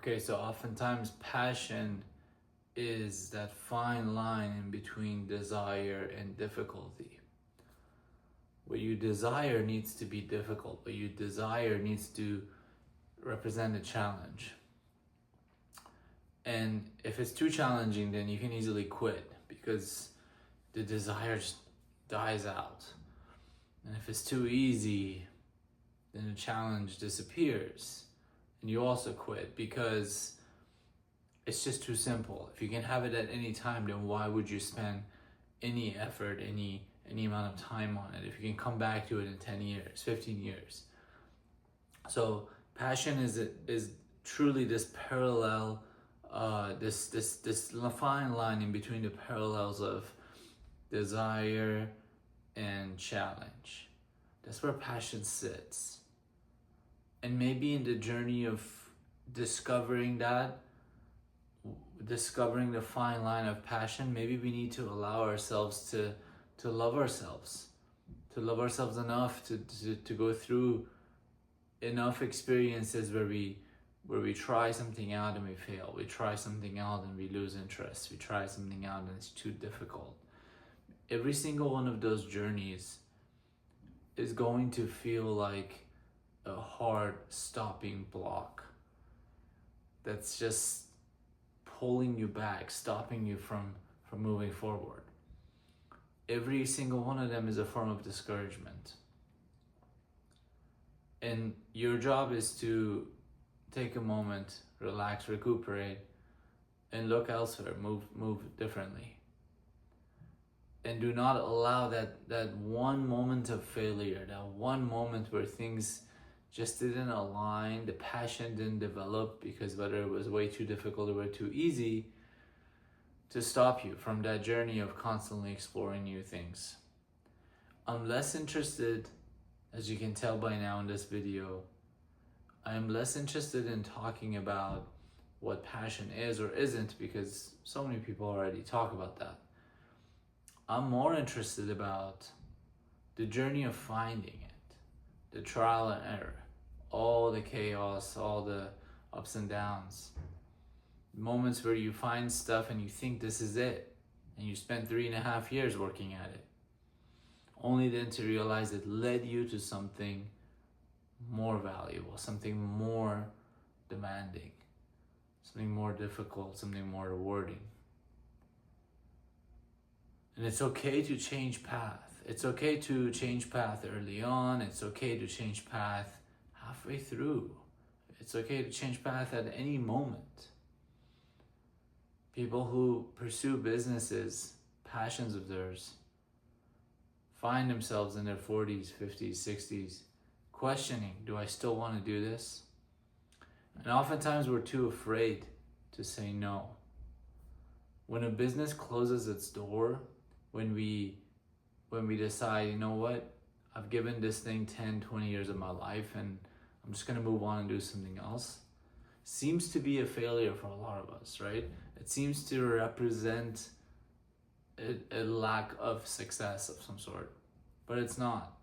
Okay, so oftentimes passion is that fine line in between desire and difficulty. What you desire needs to be difficult. What you desire needs to represent a challenge. And if it's too challenging, then you can easily quit because the desire just dies out. And if it's too easy, then the challenge disappears. And you also quit because it's just too simple. If you can have it at any time, then why would you spend any effort, any amount of time on it if you can come back to it in 10 years, 15 years? So passion is truly this parallel, this fine line in between the parallels of desire and challenge. That's where passion sits. And maybe in the journey of discovering the fine line of passion, maybe we need to allow ourselves to love ourselves, enough to go through enough experiences where we try something out and we fail. We try something out and we lose interest. We try something out and it's too difficult. Every single one of those journeys is going to feel like a hard stopping block that's just pulling you back, stopping you from moving forward. Every single one of them is a form of discouragement. And your job is to take a moment, relax, recuperate, and look elsewhere, move differently. And do not allow that one moment of failure, that one moment where things just didn't align, the passion didn't develop because whether it was way too difficult or way too easy, to stop you from that journey of constantly exploring new things. I'm less interested, as you can tell by now in this video, I'm less interested in talking about what passion is or isn't because so many people already talk about that. I'm more interested about the journey of finding it, the trial and error, all the chaos, all the ups and downs, moments where you find stuff and you think this is it, and you spend 3.5 years working at it, only then to realize it led you to something more valuable, something more demanding, something more difficult, something more rewarding. And it's okay to change path. It's okay to change path early on. It's okay to change path halfway through. It's okay to change path at any moment. People who pursue businesses, passions of theirs, find themselves in their 40s, 50s, 60s, questioning, do I still want to do this? And oftentimes we're too afraid to say no. When a business closes its door, when we decide, you know what, I've given this thing 10, 20 years of my life and I'm just going to move on and do something else, seems to be a failure for a lot of us, right? It seems to represent a lack of success of some sort, but it's not.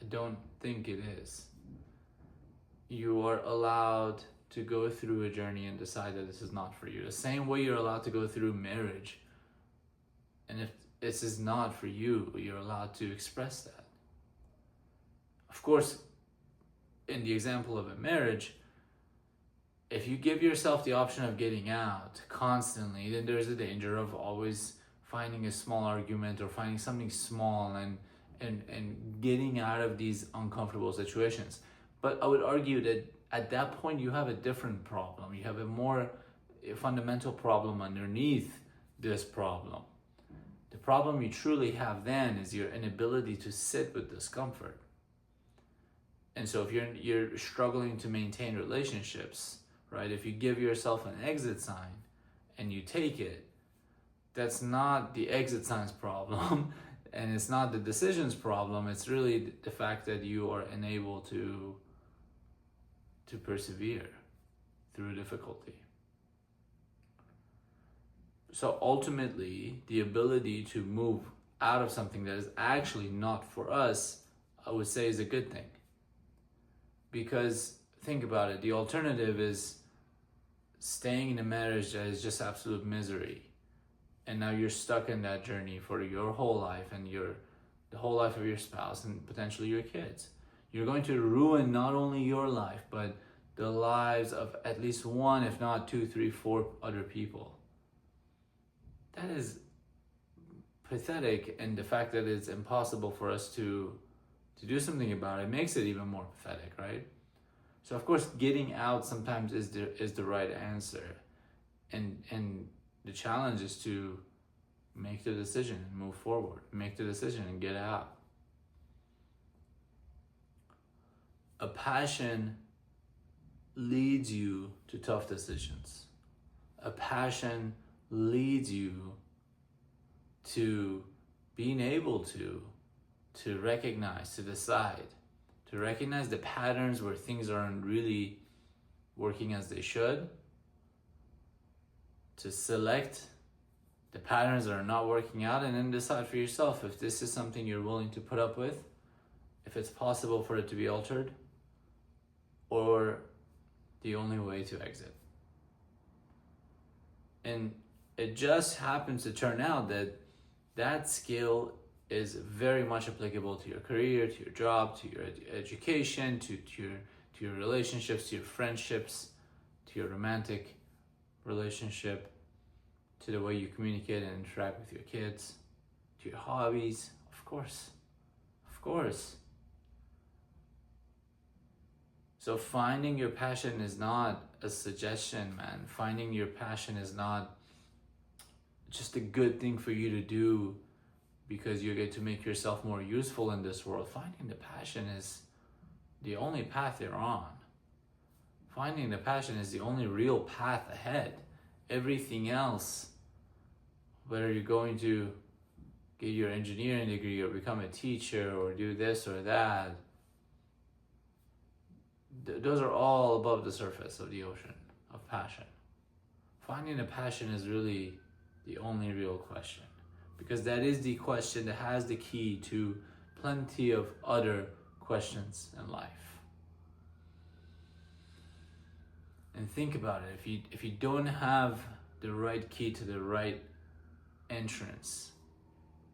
I don't think it is. You are allowed to go through a journey and decide that this is not for you. The same way you're allowed to go through marriage. And if this is not for you, you're allowed to express that. Of course, in the example of a marriage, if you give yourself the option of getting out constantly, then there's a danger of always finding a small argument or finding something small and getting out of these uncomfortable situations. But I would argue that at that point you have a different problem. You have a fundamental problem underneath this problem. The problem you truly have then is your inability to sit with discomfort. And so if you're struggling to maintain relationships, right? If you give yourself an exit sign and you take it, that's not the exit sign's problem and it's not the decision's problem. It's really the fact that you are unable to persevere through difficulty. So ultimately, the ability to move out of something that is actually not for us, I would say, is a good thing. Because think about it, the alternative is staying in a marriage that is just absolute misery, and now you're stuck in that journey for your whole life and the whole life of your spouse and potentially your kids. You're going to ruin not only your life, but the lives of at least one, if not two, three, four other people. That is pathetic, and the fact that it's impossible for us to do something about it makes it even more pathetic, right? So of course, getting out sometimes is the right answer, and the challenge is to make the decision and move forward. Make the decision and get out. A passion leads you to tough decisions. A passion leads you to being able to recognize, to decide, to recognize the patterns where things aren't really working as they should, to select the patterns that are not working out, and then decide for yourself if this is something you're willing to put up with, if it's possible for it to be altered, or the only way to exit. And it just happens to turn out that that skill is very much applicable to your career, to your job, to your education, to your relationships, to your friendships, to your romantic relationship, to the way you communicate and interact with your kids, to your hobbies, of course. So finding your passion is not a suggestion, man. Finding your passion is not just a good thing for you to do because you get to make yourself more useful in this world. Finding the passion is the only path you're on. Finding the passion is the only real path ahead. Everything else, whether you're going to get your engineering degree or become a teacher or do this or that, those are all above the surface of the ocean of passion. Finding a passion is really the only real question, because that is the question that has the key to plenty of other questions in life. And think about it, if you don't have the right key to the right entrance,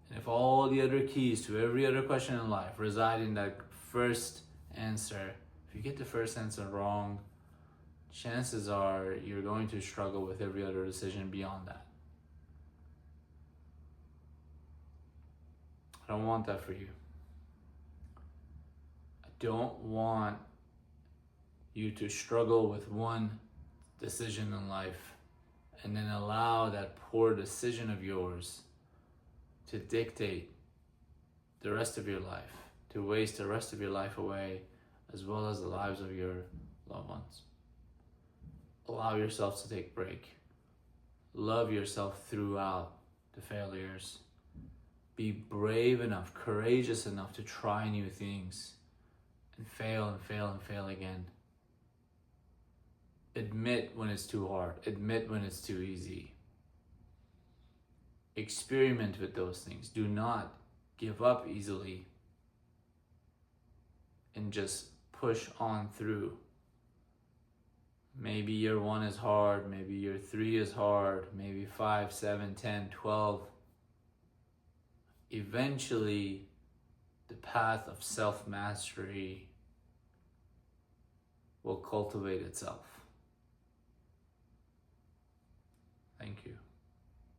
and if all the other keys to every other question in life reside in that first answer, if you get the first answer wrong, chances are you're going to struggle with every other decision beyond that. I don't want that for you. I don't want you to struggle with one decision in life and then allow that poor decision of yours to dictate the rest of your life, to waste the rest of your life away, as well as the lives of your loved ones. Allow yourself to take a break. Love yourself throughout the failures. Be brave enough, courageous enough to try new things and fail and fail and fail again. Admit when it's too hard. Admit when it's too easy. Experiment with those things. Do not give up easily and just push on through. Maybe year 1 is hard, maybe year 3 is hard, maybe 5, 7, 10, 12. Eventually, the path of self-mastery will cultivate itself. Thank you.